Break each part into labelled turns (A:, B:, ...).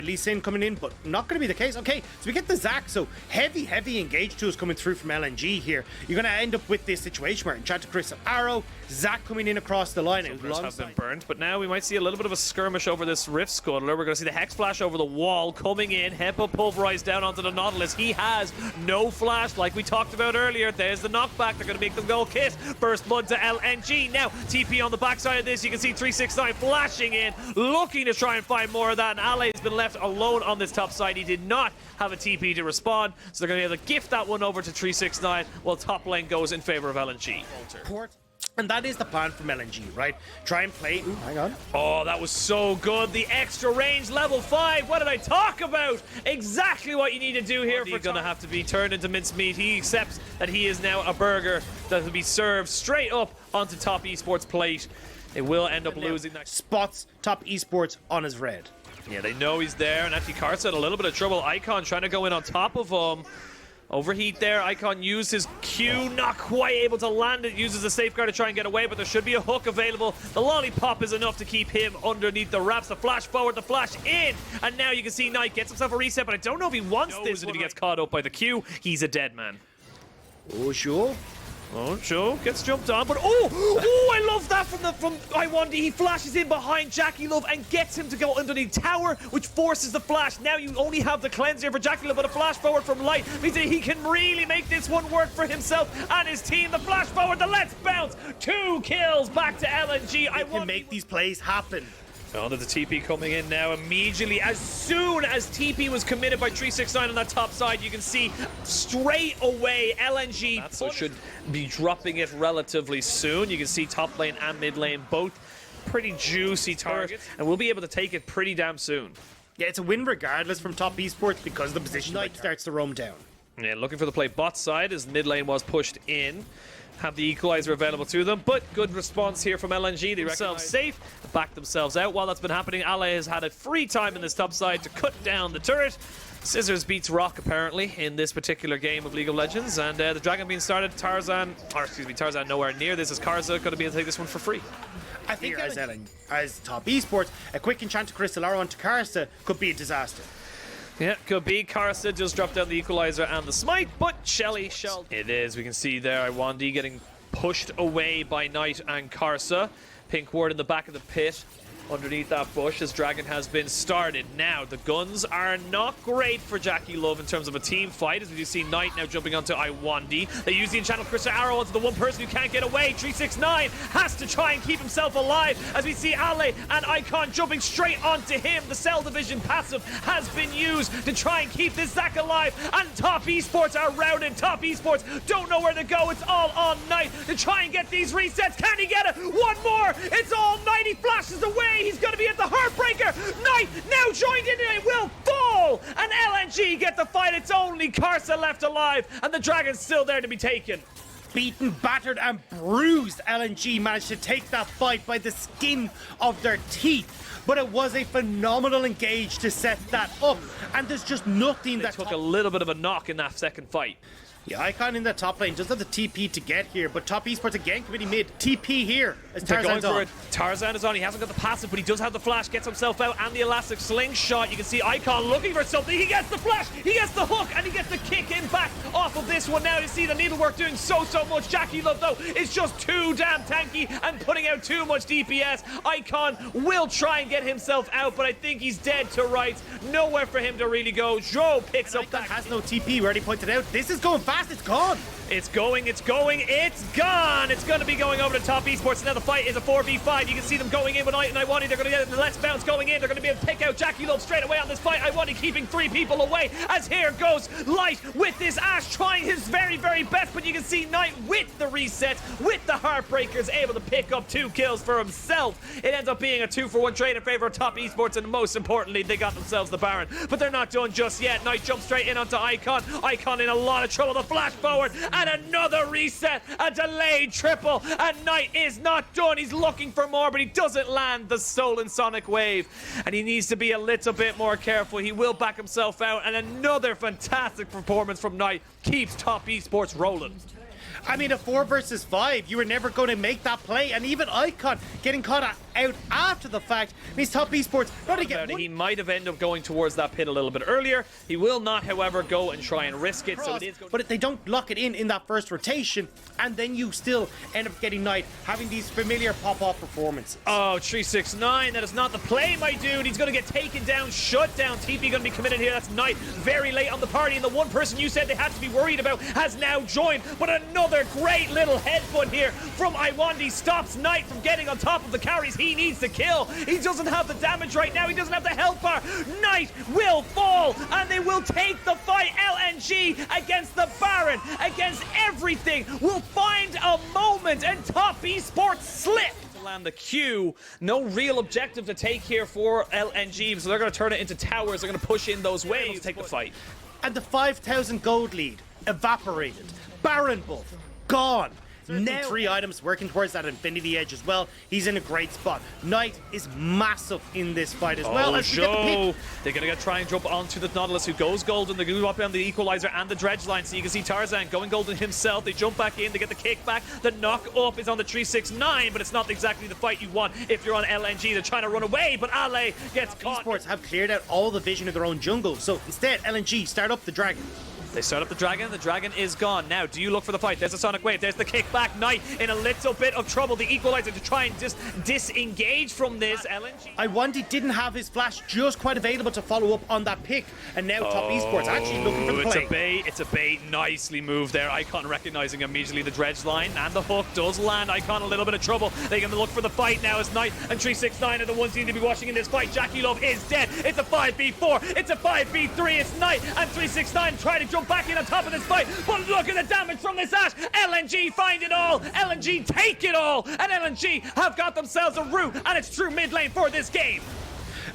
A: Lee Sin coming in, but not going to be the case. Okay, so we get the Zac, so heavy engage tools coming through from LNG here. You're going to end up with this situation where Enchanted Crystal Arrow, Zac coming in across the line.
B: Have been burned, but now we might see a little bit of a skirmish over this Rift Scuttler. We're going to see the Hex Flash over the wall coming in. Hempa pulverized down onto the Nautilus. He has no flash like we talked about earlier. There's the knockback. They're going to make them go kiss. Burst Mud to LNG. Now TP on the backside of this. You can see 369 flashing in, looking to try and find more of that, and Ale has been left alone on this top side. He did not have a TP to respond, so they're going to be able to gift that one over to 369 while top lane goes in favor of LNG.
A: And that is the plan from LNG, right? Try and play. Ooh, hang on.
B: Oh, that was so good. The extra range, level 5. What did I talk about? Exactly what you need to do here. He's going to have to be turned into mincemeat. He accepts that he is now a burger that will be served straight up onto Top Esports plate. They will end up losing that.
A: Spots Top Esports on his red.
B: Yeah, they know he's there, and actually Karsa had a little bit of trouble. Icon trying to go in on top of him. Overheat there. Icon used his Q, not quite able to land it. Uses a safeguard to try and get away, but there should be a hook available. The lollipop is enough to keep him underneath the wraps. The flash forward, the flash in, and now you can see Knight gets himself a reset, but I don't know if he wants this. And if he gets caught up by the Q, he's a dead man.
A: Oh, sure.
B: Oh, Joe gets jumped on, but I love that from I1D. He flashes in behind JackeyLove and gets him to go underneath tower, which forces the flash. Now you only have the cleanser for JackeyLove, but a flash forward from Light means that he can really make this one work for himself and his team. The flash forward, the let's bounce, 2 kills back to LNG.
A: I can make these plays happen.
B: Oh, there's a TP coming in now immediately. As soon as TP was committed by 369 on that top side, you can see straight away LNG so should be dropping it relatively soon. You can see top lane and mid lane both pretty juicy targets, and we'll be able to take it pretty damn soon.
A: Yeah, it's a win regardless from Top Esports because the position Knight starts to roam down.
B: Yeah, looking for the play bot side as mid lane was pushed in. Have the equalizer available to them, but good response here from LNG. They themselves safe, back themselves out. While that's been happening, Ale has had a free time in this top side to cut down the turret. Scissors beats Rock apparently in this particular game of League of Legends, and the Dragon being started. Tarzan nowhere near this. Is Karza going to be able to take this one for free?
A: I think as Top Esports, a quick Enchanted Crystal Arrow onto Karza could be a disaster.
B: Yeah, could be. Karsa just dropped down the equalizer and the smite, but Shelly. It is. We can see there I1D getting pushed away by Knight and Karsa. Pink ward in the back of the pit. Underneath that bush as Dragon has been started. Now, the guns are not great for JackeyLove in terms of a team fight, as we do see Knight now jumping onto I1D. They use the Enchanted Crystal Arrow onto the one person who can't get away. 369 has to try and keep himself alive as we see Ale and Icon jumping straight onto him. The Cell Division passive has been used to try and keep this Zac alive, and Top Esports are routed. Top Esports don't know where to go. It's all on Knight to try and get these resets. Can he get it? One more. It's all Knight. He flashes away. He's going to be at the Heartbreaker. Knight now joined in and it will fall. And LNG get the fight. It's only Karsa left alive. And the Dragon's still there to be taken.
A: Beaten, battered, and bruised, LNG managed to take that fight by the skin of their teeth. But it was a phenomenal engage to set that up. And there's just nothing that
B: took a little bit of a knock in that second fight.
A: Yeah, Icon in the top lane does have the TP to get here, but Top Esports again committing mid. TP here as Tarzan's on.
B: Tarzan is on. He hasn't got the passive, but he does have the flash. Gets himself out and the elastic slingshot. You can see Icon looking for something. He gets the flash, he gets the hook, and he gets the kick in back off of this one. Now you see the needlework doing so much. JackeyLove though is just too damn tanky and putting out too much DPS. Icon will try and get himself out, but I think he's dead to rights. Nowhere for him to really go. Joe picks up that.
A: Has no TP. We already pointed out. This is going fast. It's gone.
B: It's going, it's gone! It's going to be going over to Top Esports. Now the fight is a 4v5. You can see them going in with Knight and I1D. They're going to get the Let's Bounce going in. They're going to be able to pick out JackeyLove straight away on this fight. I1D keeping 3 people away as here goes Light with this Ashe trying his very best, but you can see Knight with the reset, with the Heartbreakers, able to pick up 2 kills for himself. It ends up being a 2-for-1 trade in favor of Top Esports, and most importantly, they got themselves the Baron. But they're not done just yet. Knight jumps straight in onto Icon. Icon in a lot of trouble. The flash forward, and another reset, a delayed triple, and Knight is not done. He's looking for more, but he doesn't land the stolen Sonic Wave, and he needs to be a little bit more careful. He will back himself out, and another fantastic performance from Knight keeps Top Esports rolling.
A: I mean, a 4 versus 5, you were never going to make that play, and even Icon getting caught out after the fact means Top Esports not to get
B: He might have ended up going towards that pit a little bit earlier. He will not, however, go and try and risk it. So it is
A: but they don't lock it in that first rotation, and then you still end up getting Knight having these familiar pop-off performances.
B: Oh, 369, that is not the play, my dude. He's going to get taken down, shut down. TP going to be committed here. That's Knight very late on the party, and the one person you said they had to be worried about has now joined. But another great little headbutt here from Iwandi stops Knight from getting on top of the carries he needs to kill. He doesn't have the damage right now. He doesn't have the health bar. Knight will fall, and they will take the fight. LNG against the Baron, against everything, will find a moment, and Top Esports slip to land the Q. No real objective to take here for LNG, so they're going to turn it into towers. They're going to push in those waves, take the fight.
A: And the 5,000 gold lead evaporated. Baron buff gone. Now 3 items working towards that Infinity Edge as well. He's in a great spot. Knight is massive in this fight as well. As we get the pick.
B: They're going to try and jump onto the Nautilus, who goes golden. They're going to go up on the Equalizer and the Dredge line. So you can see Tarzan going golden himself. They jump back in. They get the kickback. The knock up is on the 369, but it's not exactly the fight you want if you're on LNG. They're trying to run away, but Ale gets caught.
A: Esports have cleared out all the vision of their own jungle. So instead, LNG start up the Dragon.
B: They start up the Dragon is gone. Now, do you look for the fight? There's a Sonic Wave, there's the kickback. Knight in a little bit of trouble. The Equalizer to try and just disengage from this. LNG.
A: Iwandi didn't have his flash just quite available to follow up on that pick, and now Top Esports actually looking for the play.
B: It's a bait, nicely moved there. Icon recognizing immediately the Dredge line, and the hook does land. Icon a little bit of trouble. They can look for the fight now as Knight and 369 are the ones you need to be watching in this fight. Jackie Love is dead. It's a 5v4, it's a 5v3. It's Knight and 369 trying to jump back in on top of this fight, but look at the damage from this Ash. LNG find it all, LNG take it all, and LNG have got themselves a route, and it's true mid lane for this game.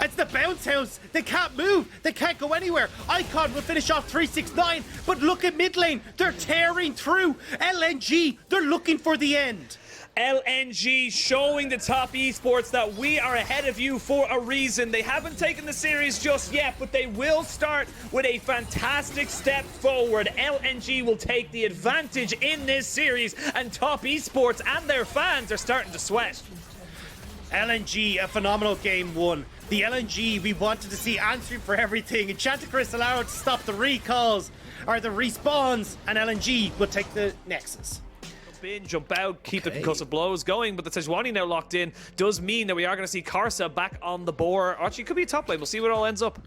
A: It's the bounce house. They can't move. They can't go anywhere. Icon will finish off 369, but look at mid lane. They're tearing through. LNG, they're looking for the end.
B: LNG showing the Top Esports that we are ahead of you for a reason. They haven't taken the series just yet, but they will start with a fantastic step forward. LNG will take the advantage in this series, and Top Esports and their fans are starting to sweat.
A: LNG, a phenomenal game one. The LNG we wanted to see answering for everything. Enchanted Crystal Arrow to stop the recalls, or the respawns, and LNG will take the Nexus.
B: In, jump out, keep the concussive blows going, but the Sejuani now locked in does mean that we are going to see Karsa back on the board. Actually, it could be a top lane. We'll see what it all ends up.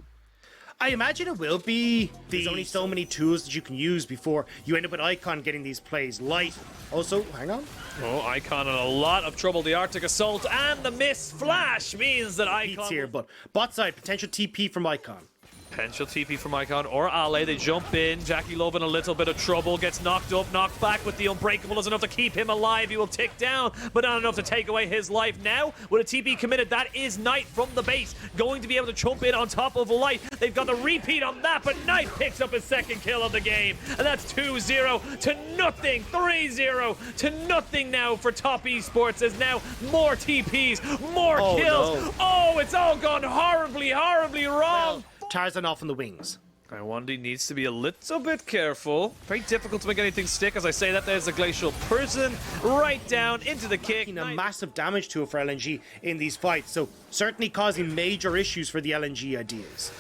A: I imagine it will be. There's only so many tools that you can use before you end up with Icon getting these plays. Light. Also, hang on.
B: Oh, Icon in a lot of trouble. The Arctic Assault and the Miss Flash means that Icon...
A: here, but bot side, potential TP from Icon.
B: Potential TP from Icon or Ale. They jump in. Jackie Love in a little bit of trouble. Gets knocked up, knocked back with the Unbreakable. Is enough to keep him alive. He will tick down, but not enough to take away his life. Now, with a TP committed, that is Knight from the base. Going to be able to jump in on top of Light. They've got the repeat on that, but Knight picks up his second kill of the game. And that's 2-0 to nothing. 3-0 to nothing now for Top Esports. There's now more TPs, more kills.
A: No.
B: Oh, it's all gone horribly, horribly wrong.
A: Tarzan off in the wings.
B: Iwandi needs to be a little bit careful. Very difficult to make anything stick. As I say that, there's a Glacial Prison right down into the kick.
A: Massive damage to it for LNG in these fights, so certainly causing major issues for the LNG ideas.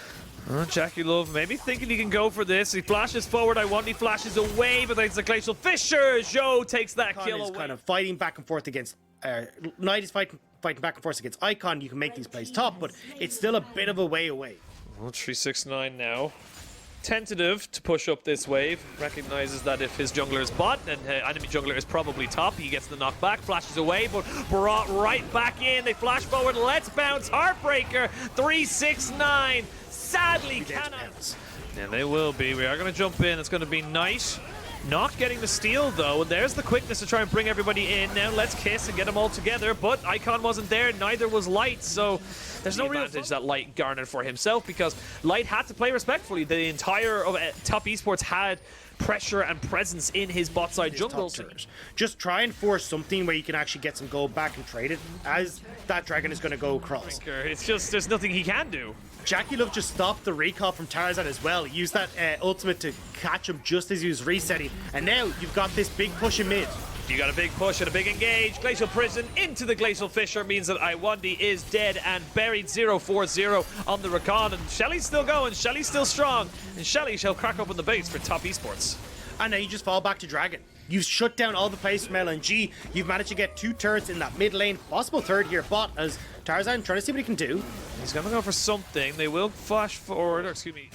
B: Jackie Love maybe thinking he can go for this. He flashes forward. Iwandi flashes away, but there's the Glacial Fissure. Joe takes that kill away.
A: Kind of fighting back and forth against... Knight is fighting back and forth against Icon. You can make these plays top, but it's still a bit of a way away.
B: Well, 369 now. Tentative to push up this wave. Recognizes that if his jungler is bot and enemy jungler is probably top, he gets the knockback, flashes away, but brought right back in. They flash forward. Let's bounce. Heartbreaker. 369. Sadly cannot. And they will be. We are going to jump in. It's going to be Knight. Not getting the steal, though, and there's the quickness to try and bring everybody in. Now let's kiss and get them all together, but Icon wasn't there, neither was Light, so there's no real advantage that Light garnered for himself, because Light had to play respectfully. The entire Top Esports had pressure and presence in his bot side jungle.
A: Just try and force something where you can actually get some gold back and trade it, as that dragon is going to go across.
B: It's just, there's nothing he can do.
A: Jackie Love just stopped the recall from Tarzan as well. He used that ultimate to catch him just as he was resetting. And now you've got this big push in mid.
B: You got a big push and a big engage. Glacial Prison into the Glacial Fissure means that iWandy is dead and buried. 0-4-0 on the recon. And Shelly's still going. Shelly's still strong. And Shelly shall crack open the base for top esports.
A: And now you just fall back to Dragon. You've shut down all the plays from LNG. You've managed to get 2 turrets in that mid lane. Possible third here bot as Tarzan trying to see what he can do.
B: He's going to go for something. They will flash forward. Or excuse me.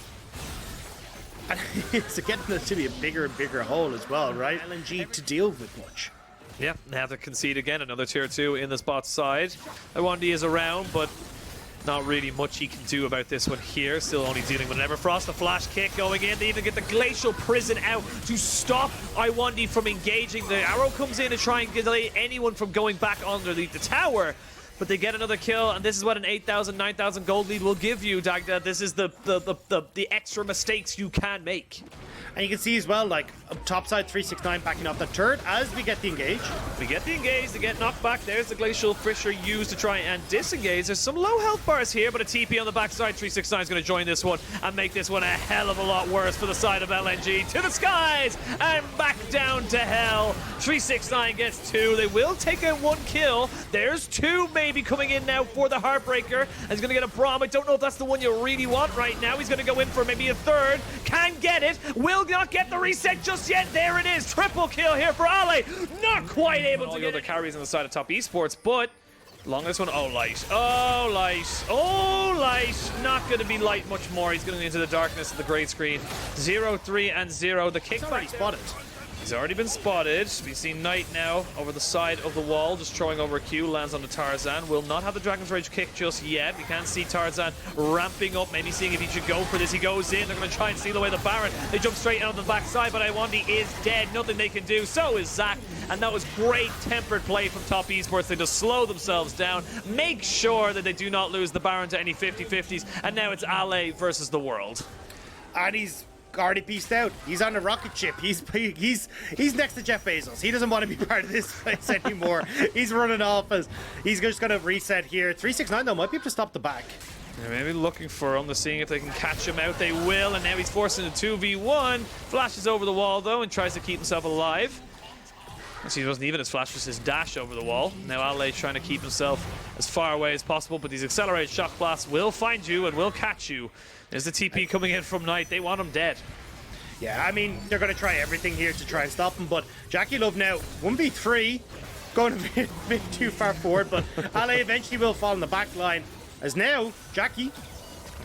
A: And it's getting to be a bigger and bigger hole as well, right? LNG to deal with much.
B: Yeah, they have to concede again. Another tier 2 in the bot side. iWandy is around, but not really much he can do about this one here. Still only dealing with an Everfrost. The flash kick going in. They even get the Glacial Prison out to stop iWandy from engaging. The arrow comes in to try and delay anyone from going back underneath the tower. But they get another kill, and this is what an 8,000, 9,000 gold lead will give you, Dagda. This is the extra mistakes you can make.
A: And you can see as well, like, topside 369 backing off the turret as we get the engage.
B: We get the engage, they get knocked back. There's the Glacial Fissure used to try and disengage. There's some low health bars here, but a TP on the backside. 369 is going to join this one and make this one a hell of a lot worse for the side of LNG. To the skies and back down to hell. 369 gets 2. They will take out 1 kill. There's 2 maybe coming in now for the Heartbreaker. And he's going to get a Braum. I don't know if that's the one you really want right now. He's going to go in for maybe a third. Can get it. Will not get the reset just yet. There it is. Triple kill here for Ale. Not quite able to get the other carries on the side of top esports, but longest one. Oh, light. Oh, light. Oh, light. Not going to be light much more. He's going into the darkness of the great screen. 0-3 and 0. The kickback
A: Spotted.
B: He's already been spotted. We see Knight now over the side of the wall, just throwing over a Q, lands on the Tarzan. Will not have the Dragon's Rage kick just yet. We can see Tarzan ramping up, maybe seeing if he should go for this. He goes in. They're going to try and steal away the Baron. They jump straight out of the backside, but iWandy is dead. Nothing they can do. So is Zach. And that was great tempered play from top esports. They just slow themselves down, make sure that they do not lose the Baron to any 50-50s. And now it's Ale versus the world.
A: And he's already pieced out. He's on a rocket ship. He's next to Jeff Bezos. He doesn't want to be part of this place anymore. He's running off as he's just going to reset here. 369 though might be able to stop the back.
B: They're maybe looking for him. They're seeing if they can catch him out. They will, and now he's forced into 2v1. Flashes over the wall though and tries to keep himself alive. See, it wasn't even his flash, just his dash over the wall. Now Ale trying to keep himself as far away as possible, but these accelerated shock blasts will find you and will catch you. There's the TP coming in from Knight. They want him dead.
A: Yeah, I mean, they're going to try everything here to try and stop him, but Jackie Love now, 1v3, going a bit too far forward, but Ale eventually will fall in the back line, as now, Jackie.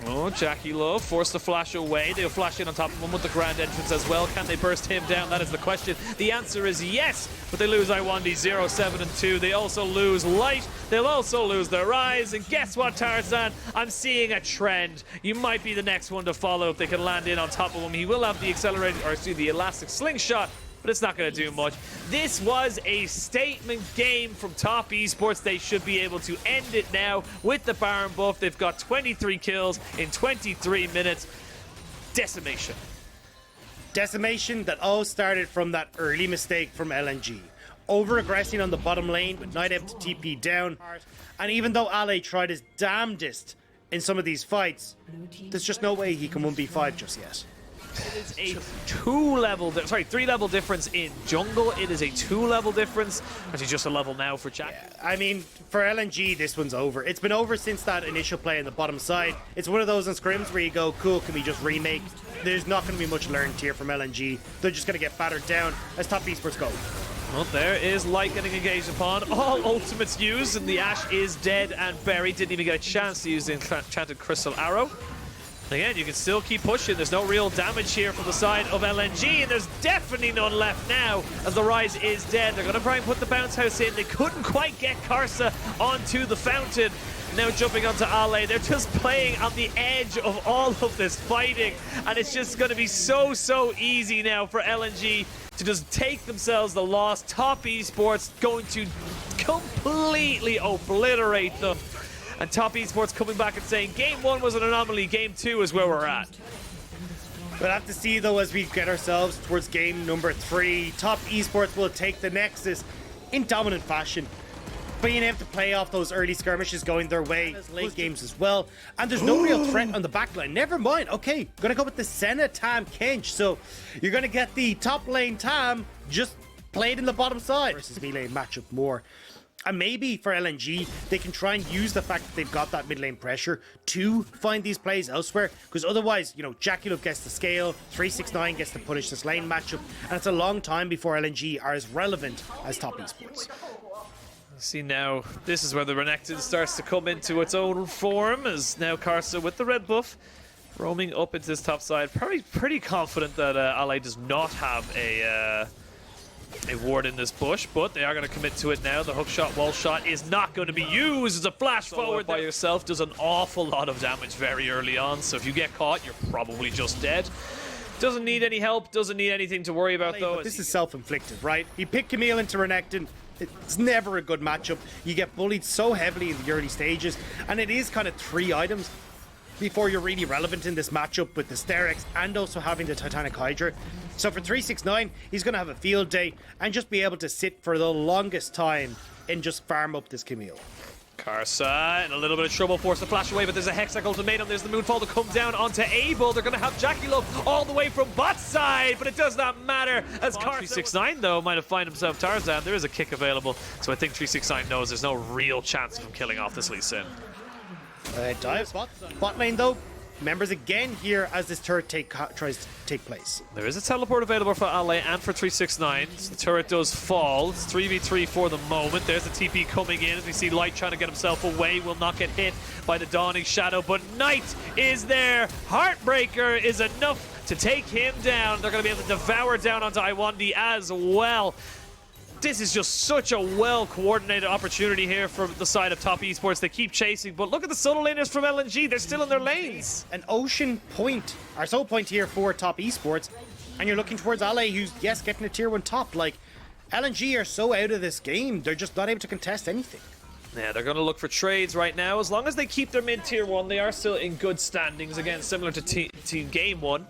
B: Oh, Jackie Love forced the flash away. They'll flash in on top of him with the grand entrance as well. Can they burst him down? That is the question. The answer is yes, but they lose iWandy 0-7 and 2. They also lose Light. They'll also lose their Rise. And guess what, Tarzan? I'm seeing a trend. You might be the next one to follow if they can land in on top of him. He will have the accelerated, or excuse the elastic slingshot, but it's not going to do much. This was a statement game from top esports. They should be able to end it now with the Baron buff. They've got 23 kills in 23 minutes. Decimation.
A: Decimation that all started from that early mistake from LNG. Over-aggressing on the bottom lane, with Knight able to TP down. And even though Ale tried his damnedest in some of these fights, there's just no way he can 1v5 just yet.
B: It is a 3-level difference in jungle. It is a 2-level difference. Actually, just a level now for Jack.
A: Yeah, I mean, for LNG, this one's over. It's been over since that initial play on the bottom side. It's one of those in scrims where you go, cool, can we just remake? There's not going to be much learned here from LNG. They're just going to get battered down as top esports go.
B: Well, there is Light getting engaged upon. All ultimates used, and the Ashe is dead and buried. Didn't even get a chance to use the enchanted crystal arrow. Again, you can still keep pushing. There's no real damage here from the side of LNG, and there's definitely none left now as the Rise is dead. They're going to try and put the bounce house in. They couldn't quite get Karsa onto the fountain. Now jumping onto Ale. They're just playing on the edge of all of this fighting, and it's just going to be so easy now for LNG to just take themselves the loss. Top esports going to completely obliterate them. And top esports coming back and saying game 1 was an anomaly, game 2 is where we're at.
A: We'll have to see though as we get ourselves towards game number 3. Top esports will take the Nexus in dominant fashion, being able to play off those early skirmishes going their way, late games as well. And there's no real threat on the backline. Never mind. Okay, gonna go with the Senna Tam Kench. So you're gonna get the top lane Tam just played in the bottom side versus melee matchup more. And maybe for LNG, they can try and use the fact that they've got that mid lane pressure to find these plays elsewhere. Because otherwise, you know, JackeyLove gets the scale, 369 gets to punish this lane matchup, and it's a long time before LNG are as relevant as top esports.
B: See now, this is where the Renekton starts to come into its own form, as now Karsa with the red buff, roaming up into this top side. Probably pretty confident that Ally does not have a ward in this bush, but they are going to commit to it now. The hook shot, wall shot is not going to be used as a flash forward by yourself. Does an awful lot of damage very early on, so if you get caught, you're probably just dead. Doesn't need any help, doesn't need anything to worry about though.
A: But this is self-inflicted, right? You pick Camille into Renekton, it's never a good matchup. You get bullied so heavily in the early stages, and it is kind of 3 items before you're really relevant in this matchup with the Sterex and also having the Titanic Hydra. So for 369, he's going to have a field day and just be able to sit for the longest time and just farm up this Camille.
B: Karsa in a little bit of trouble, forced to flash away, but there's a Hextech ultimatum. There's the Moonfall to come down onto Abel. They're going to have JackeyLove all the way from bot side, but it does not matter as Karsa 369 though might have found himself Tarzan. There is a kick available, so I think 369 knows there's no real chance of him killing off this Lee Sin.
A: Dive bot lane though. Members again here as this turret tries to take place.
B: There is a teleport available for Ale and for 369. So the turret does fall. It's 3v3 for the moment. There's the TP coming in as we see Light trying to get himself away. Will not get hit by the Dawning Shadow, but Knight is there. Heartbreaker is enough to take him down. They're going to be able to devour down onto Iwandi as well. This is just such a well-coordinated opportunity here from the side of top esports. They keep chasing, but look at the solo laners from LNG. They're still in their lanes.
A: An ocean point, or soul point here for top esports, and you're looking towards Ale, who's, yes, getting a tier 1 top. Like, LNG are so out of this game, they're just not able to contest anything.
B: Yeah, they're going to look for trades right now. As long as they keep their mid-tier 1, they are still in good standings. Again, similar to team game 1.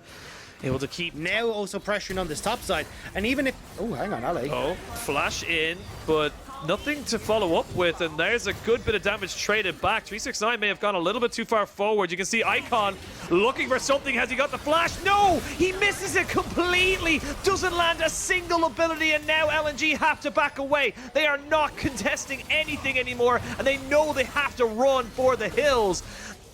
B: Able to keep
A: now also pressuring on this top side, and even if hang on, Ale.
B: Oh, flash in, but nothing to follow up with, and there's a good bit of damage traded back. 369 may have gone a little bit too far forward. You can see Icon looking for something. Has he got the flash? No, he misses it completely. Doesn't land a single ability, and now LNG have to back away. They are not contesting anything anymore, and they know they have to run for the hills.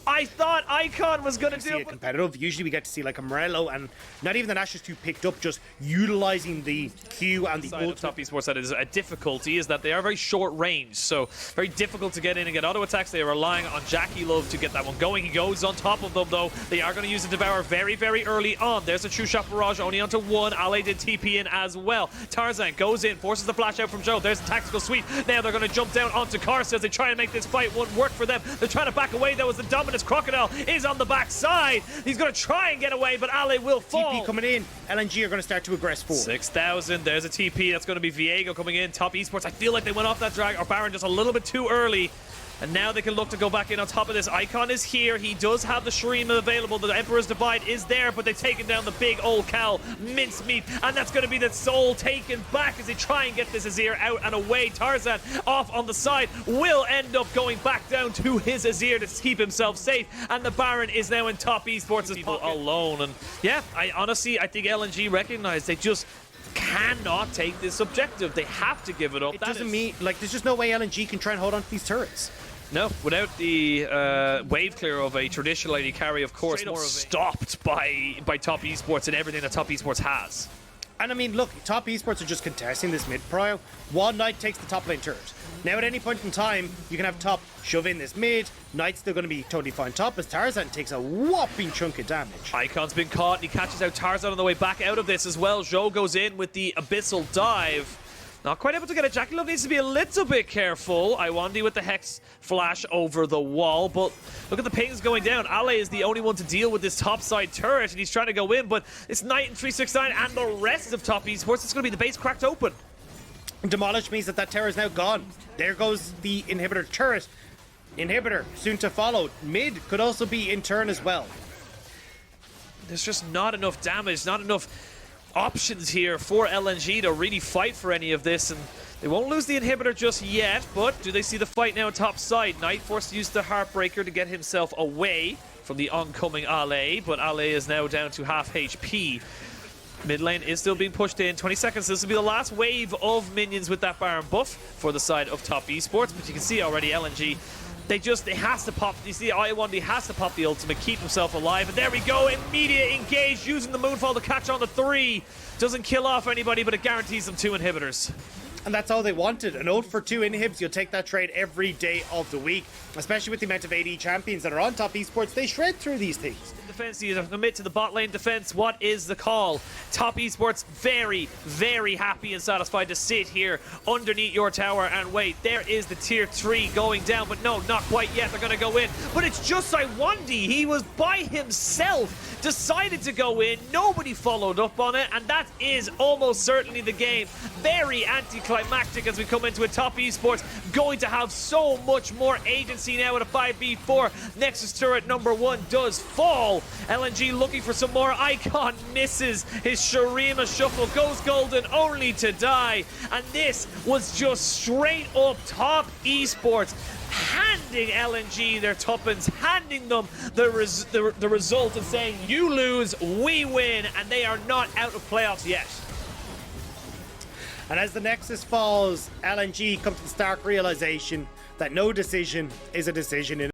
B: I thought Icon was going to do it.
A: Competitive. Usually we get to see like a Morello and not even the Nash's 2 picked up, just utilizing the Q and the ult.
B: Top esports that is a difficulty is that they are very short range, so very difficult to get in and get auto attacks. They are relying on JackeyLove to get that one going. He goes on top of them though. They are going to use the Devour very, very early on. There's a True Shot Barrage only onto 1. Ale did TP in as well. Tarzan goes in, forces the flash out from Joe. There's a tactical sweep. Now they're going to jump down onto Karsa as they try and make this fight one work for them. They're trying to back away though as the dominant Crocodile is on the back side. He's going to try and get away, but Ale will fall.
A: TP coming in. LNG are going to start to aggress forward.
B: 6,000. There's a TP. That's going to be Viego coming in. Top esports. I feel like they went off that drag or Baron just a little bit too early. And now they can look to go back in on top of this. Icon is here. He does have the Shreem available. The Emperor's Divide is there, but they've taken down the big old cow, mincemeat. And that's going to be the soul taken back as they try and get this Azir out and away. Tarzan off on the side will end up going back down to his Azir to keep himself safe. And the Baron is now in top esports' people alone. And yeah, I think LNG recognize they just cannot take this objective. They have to give it up.
A: It doesn't mean, like, there's just no way LNG can try and hold on to these turrets.
B: No, without the wave clear of a traditional AD carry, of course, more stopped by top esports and everything that top esports has.
A: And I mean, look, top esports are just contesting this mid prio. One Knight takes the top lane turret. Now, at any point in time, you can have top shove in this mid. Knight's still going to be totally fine top as Tarzan takes a whopping chunk of damage.
B: Icon's been caught, and he catches out Tarzan on the way back out of this as well. Zhou goes in with the Abyssal Dive. Not quite able to get it. JackeyLove needs to be a little bit careful. Iwandi with the Hex flash over the wall, but look at the pings going down. Ale is the only one to deal with this topside turret, and he's trying to go in, but it's Knight and 369 and the rest of top esports. It's going to be the base cracked open.
A: Demolished means that terror is now gone. There goes the inhibitor turret. Inhibitor soon to follow. Mid could also be in turn as well.
B: There's just not enough damage, not enough options here for LNG to really fight for any of this, and they won't lose the inhibitor just yet, but do they see the fight now top side? Knight forced to use the Heartbreaker to get himself away from the oncoming Ale, but Ale is now down to half HP. Mid lane is still being pushed in. 20 seconds. This will be the last wave of minions with that Baron buff for the side of Top Esports. But you can see already LNG, they has to pop. You see, I1D has to pop the ultimate, keep himself alive. And there we go. Immediate engage using the Moonfall to catch on the 3. Doesn't kill off anybody, but it guarantees them 2 inhibitors.
A: And that's all they wanted. An ult for 2 inhibs. You'll take that trade every day of the week. Especially with the amount of AD champions that are on Top Esports. They shred through these things.
B: Defense, you commit to the bot lane defense. What is the call? Top Esports very, very happy and satisfied to sit here underneath your tower and wait. There is the tier 3 going down, but no, not quite yet. They're going to go in. But it's just I1D. He was by himself, decided to go in. Nobody followed up on it, and that is almost certainly the game. Very anticlimactic as we come into a Top Esports. Going to have so much more agency now at a 5v4. Nexus turret number 1 does fall. LNG looking for some more. Icon misses his Shurima shuffle, goes golden only to die. And this was just straight up Top Esports handing LNG their tuppence, handing them the result and saying, you lose, we win, and they are not out of playoffs yet.
A: And as the Nexus falls, LNG come to the stark realization that no decision is a decision in